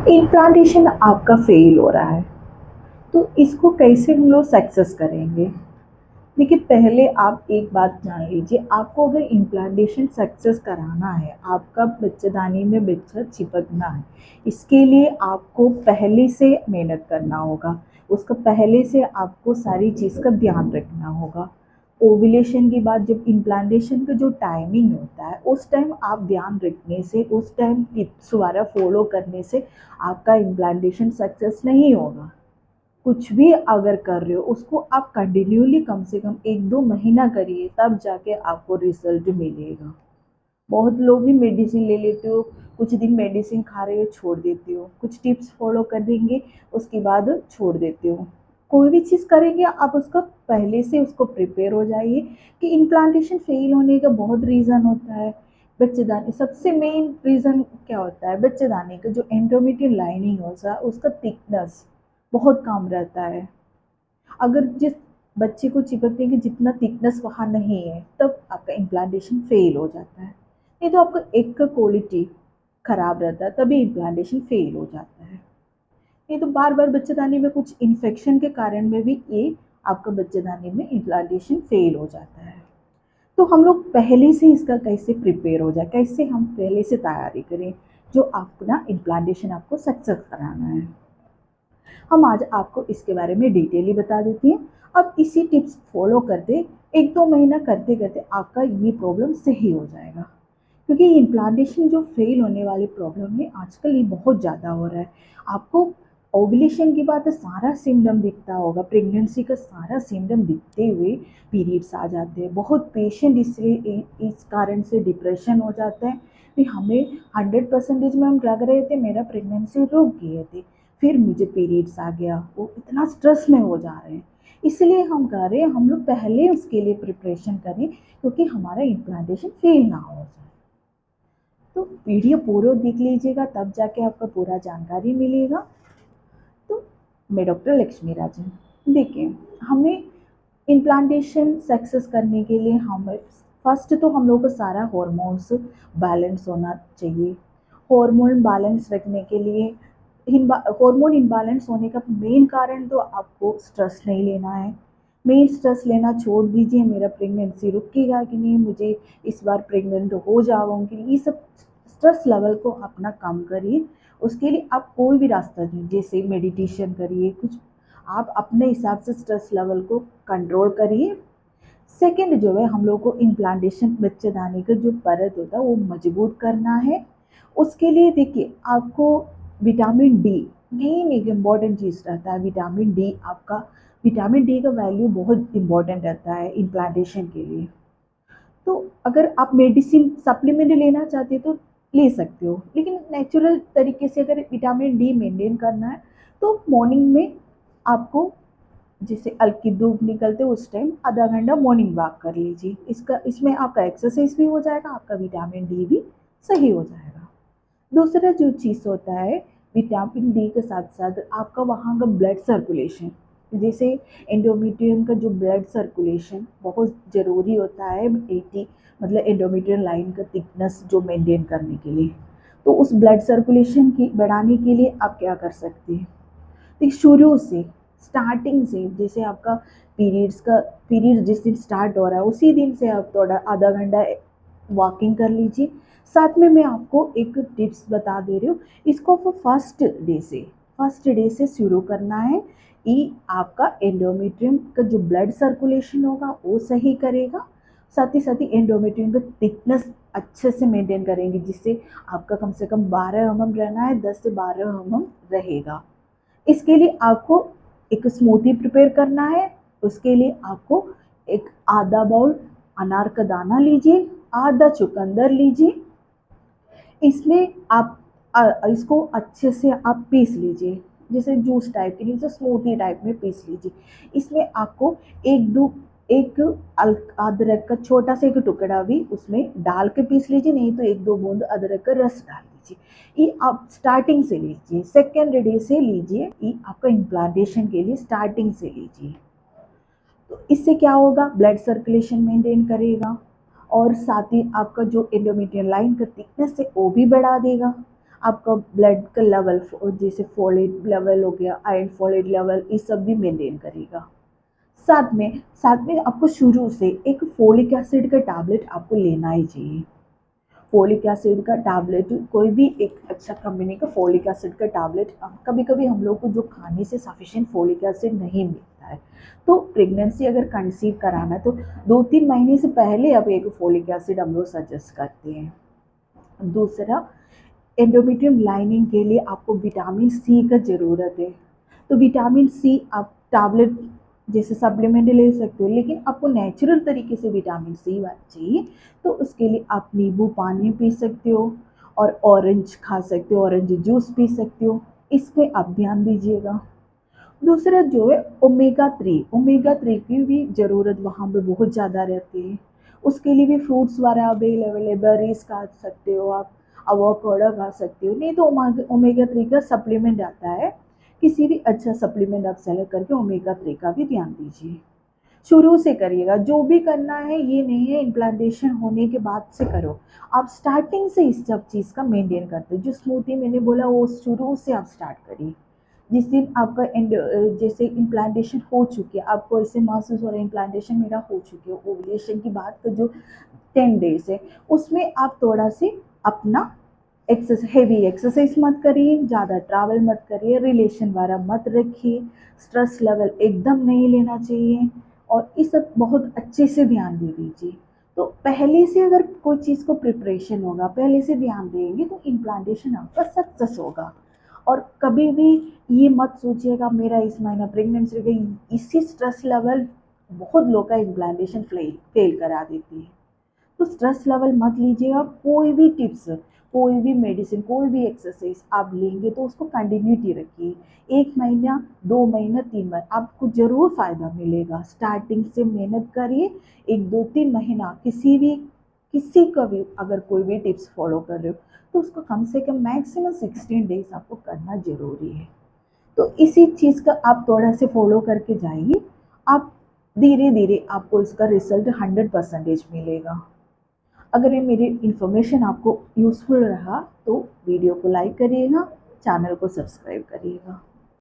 Implantation आपका fail हो रहा है, तो इसको कैसे हम लोग सक्सेस करेंगे? देखिए, पहले आप एक बात जान लीजिए, आपको अगर इम्प्लांटेशन सक्सेस कराना है, आपका बच्चेदानी में बच्चा चिपकना है, इसके लिए आपको पहले से मेहनत करना होगा। उसका पहले से आपको सारी चीज़ का ध्यान रखना होगा। ओव्यूलेशन के बाद जब इम्प्लांटेशन का जो टाइमिंग होता है, उस टाइम आप ध्यान रखने से, उस टाइम टिप्स वगैरह फॉलो करने से आपका इम्प्लांटेशन सक्सेस नहीं होगा। कुछ भी अगर कर रहे हो उसको आप कंटिन्यूली कम से कम 1-2 महीना करिए, तब जाके आपको रिजल्ट मिलेगा। बहुत लोग भी मेडिसिन ले लेते हो, कुछ दिन मेडिसिन खा रहे हो छोड़ देते हो, कुछ टिप्स फॉलो कर देंगे उसके बाद छोड़ देते हो। कोई भी चीज़ करेंगे आप उसका पहले से उसको प्रिपेयर हो जाइए कि इम्प्लांटेशन फेल होने का बहुत रीज़न होता है। बच्चेदानी सबसे मेन रीज़न क्या होता है, बच्चेदानी का जो एंडोमेट्रियल लाइनिंग होता है उसका थिकनेस बहुत कम रहता है। अगर जिस बच्चे को चिपकने की जितना थिकनेस वहाँ नहीं है, तब आपका इम्प्लांटेशन फेल हो जाता है। नहीं तो आपका एग का क्वालिटी खराब रहता है, तभी इम्प्लांटेशन फेल हो जाता है। नहीं तो बार बार बच्चेदानी में कुछ इन्फेक्शन के कारण में भी ये आपका बच्चेदानी में इम्प्लांटेशन फेल हो जाता है। तो हम लोग पहले से इसका कैसे प्रिपेयर हो जाए, कैसे हम पहले से तैयारी करें, जो अपना इम्प्लांटेशन आपको सक्सेस कराना है। हम आज आपको इसके बारे में डिटेली बता देती हैं। अब इसी टिप्स फॉलो करते 1-2 महीना करते करते आपका ये प्रॉब्लम सही हो जाएगा। क्योंकि इम्प्लांटेशन जो फेल होने वाली प्रॉब्लम है आजकल ये बहुत ज़्यादा हो रहा है। आपको ओवुलेशन के बाद सारा सिम्टम दिखता होगा, प्रेगनेंसी का सारा सिम्टम दिखते हुए पीरियड्स आ जाते हैं। बहुत पेशेंट इसलिए इस कारण से डिप्रेशन हो जाता है कि हमें 100% में हम लग रहे थे मेरा प्रेगनेंसी रुक गए थे, फिर मुझे पीरियड्स आ गया, वो इतना स्ट्रेस में हो जा रहे हैं। इसलिए हम कह रहे हैं हम लोग पहले उसके लिए प्रिपरेशन करें, क्योंकि हमारा इम्प्लांटेशन फेल ना हो जाए। तो वीडियो पूरा देख लीजिएगा, तब जाके आपको पूरा जानकारी मिलेगा। तो मैं डॉक्टर लक्ष्मी राजन। देखिए, हमें इम्प्लांटेशन सक्सेस करने के लिए हमें फर्स्ट तो हम लोग को सारा हॉर्मोन्स बैलेंस होना चाहिए। हॉर्मोन बैलेंस रखने के लिए हॉर्मोन इम्बैलेंस होने का मेन कारण तो आपको स्ट्रेस नहीं लेना है। मेन स्ट्रेस लेना छोड़ दीजिए, मेरा प्रेगनेंसी रुकेगा कि नहीं, मुझे इस बार प्रेग्नेंट हो जाऊंगी, ये सब स्ट्रेस लेवल को अपना कम करिए। उसके लिए आप कोई भी रास्ता कीजिए, जैसे मेडिटेशन करिए, कुछ आप अपने हिसाब से स्ट्रेस लेवल को कंट्रोल करिए। सेकंड जो है, हम लोग को इम्प्लांटेशन बच्चेदानी का जो परत होता है वो मजबूत करना है। उसके लिए देखिए, आपको विटामिन डी मेन एक इम्पॉर्टेंट चीज़ रहता है। विटामिन डी आपका, विटामिन डी का वैल्यू बहुत इम्पॉर्टेंट रहता है इम्प्लांटेशन के लिए। तो अगर आप मेडिसिन सप्लीमेंट लेना चाहते हो तो ले सकते हो, लेकिन नेचुरल तरीके से अगर विटामिन डी मेंटेन करना है तो मॉर्निंग में आपको, जैसे हल्की धूप निकलते उस टाइम आधा घंटा मॉर्निंग वॉक कर लीजिए। इसका इसमें आपका एक्सरसाइज भी हो जाएगा, आपका विटामिन डी भी सही हो जाएगा। दूसरा जो चीज़ होता है, विटामिन डी के साथ साथ आपका वहाँ का ब्लड सर्कुलेशन, जैसे एंडोमेट्रियम का जो ब्लड सर्कुलेशन बहुत ज़रूरी होता है 80, मतलब एंडोमेट्रियम लाइन का थिकनेस जो मेंटेन करने के लिए। तो उस ब्लड सर्कुलेशन की बढ़ाने के लिए आप क्या कर सकते हैं? तो शुरू से, स्टार्टिंग से, जैसे आपका पीरियड्स जिस दिन स्टार्ट हो रहा है उसी दिन से आप थोड़ा आधा घंटा वॉकिंग कर लीजिए। साथ में मैं आपको एक टिप्स बता दे रही हूँ, इसको फर्स्ट डे से शुरू करना है। ये आपका एंडोमेट्रियम का जो ब्लड सर्कुलेशन होगा वो सही करेगा। साथ ही एंडोमेट्रियम का थिकनेस अच्छे से मेंटेन करेंगे, जिससे आपका कम से कम 12 mm रहना है, 10 से 12 mm रहेगा। इसके लिए आपको एक स्मूथी प्रिपेयर करना है। उसके लिए आपको एक आधा बाउल अनार का दाना लीजिए, आधा चुकंदर लीजिए। इसमें आप इसको अच्छे से आप पीस लीजिए, जैसे जूस टाइप के, जैसे स्मूथी टाइप में पीस लीजिए। इसमें आपको एक अदरक का छोटा सा एक टुकड़ा भी उसमें डाल के पीस लीजिए, नहीं तो 1-2 बूंद अदरक का रस डाल दीजिए। ये आप स्टार्टिंग से लीजिए, सेकेंड डे से लीजिए, ये आपका इम्प्लांटेशन के लिए स्टार्टिंग से लीजिए। तो इससे क्या होगा, ब्लड सर्कुलेशन मेंटेन करेगा और साथ ही आपका जो एंडोमेट्रियल लाइन का थिकनेस है वो भी बढ़ा देगा। आपका ब्लड का लेवल जैसे फोलेट लेवल हो गया, आयरन फोलेट लेवल, ये सब भी मेंटेन करेगा। साथ में आपको शुरू से एक फोलिक एसिड का टैबलेट आपको लेना ही चाहिए। फोलिक एसिड का टैबलेट कोई भी एक अच्छा कंपनी का फोलिक एसिड का टैबलेट, कभी कभी हम लोग को जो खाने से सफिशिएंट फोलिक एसिड नहीं मिलता है, तो प्रेगनेंसी अगर कंसीव कराना है तो 2-3 महीने से पहले अब एक फोलिक एसिड हम लोग सजेस्ट करते हैं। दूसरा, एंडोमेट्रियम लाइनिंग के लिए आपको विटामिन सी का ज़रूरत है। तो विटामिन सी आप टैबलेट जैसे सप्लीमेंट ले सकते हो, लेकिन आपको नेचुरल तरीके से विटामिन सी चाहिए, तो उसके लिए आप नींबू पानी पी सकते हो और ऑरेंज खा सकते हो, ऑरेंज जूस पी सकते हो। इस पे आप ध्यान दीजिएगा। दूसरा जो है ओमेगा 3 की भी ज़रूरत वहाँ पे बहुत ज़्यादा रहती है। उसके लिए भी फ्रूट्स वगैरह अवेलेबल है, बेरीज खा सकते हो आप, अवोकाडो खा सकते हो, नहीं तो ओमेगा 3 का सप्लीमेंट आता है। किसी भी अच्छा सप्लीमेंट आप सेलेक्ट करके ओमेगा 3 का भी ध्यान दीजिए। शुरू से करिएगा, जो भी करना है ये नहीं है इम्प्लांटेशन होने के बाद से करो। आप स्टार्टिंग से इस सब चीज़ का मेंटेन करते हो, जो स्मूथी मैंने बोला वो शुरू से आप स्टार्ट करिए। जिस दिन आपका जैसे इम्प्लांटेशन हो चुकी है, आपको ऐसे महसूस हो रहा है इम्प्लांटेशन मेरा हो चुकी है, ओवुलेशन की बात का जो 10 डेज है, उसमें आप थोड़ा से अपना हेवी एक्सरसाइज मत करिए, ज़्यादा ट्रैवल मत करिए, रिलेशन वाला मत रखिए, स्ट्रेस लेवल एकदम नहीं लेना चाहिए, और इस सब बहुत अच्छे से ध्यान दे दीजिए। तो पहले से अगर कोई चीज़ को प्रिपरेशन होगा, पहले से ध्यान देंगे, तो इम्प्लांटेशन आपका सक्सेस होगा। और कभी भी ये मत सोचिएगा मेरा इस महीना प्रेगनेंसी गई, इसी स्ट्रेस लेवल बहुत लोग का इम्प्लांटेशन फेल करा देती है। तो स्ट्रेस लेवल मत लीजिएगा। कोई भी टिप्स, कोई भी मेडिसिन, कोई भी एक्सरसाइज आप लेंगे तो उसको कंटिन्यूटी रखिए। 1 महीना, 2 महीना, 3 महीना आपको जरूर फायदा मिलेगा। स्टार्टिंग से मेहनत करिए, 1, 2, 3 महीना किसी का भी अगर कोई भी टिप्स फॉलो कर रहे हो तो उसको कम से कम मैक्सिमम 16 डेज आपको करना जरूरी है। तो इसी चीज़ का आप थोड़ा से फॉलो करके जाइए, आप धीरे धीरे आपको इसका रिजल्ट 100% मिलेगा। अगर ये मेरी इन्फॉर्मेशन आपको यूज़फुल रहा तो वीडियो को लाइक करिएगा, चैनल को सब्सक्राइब करिएगा।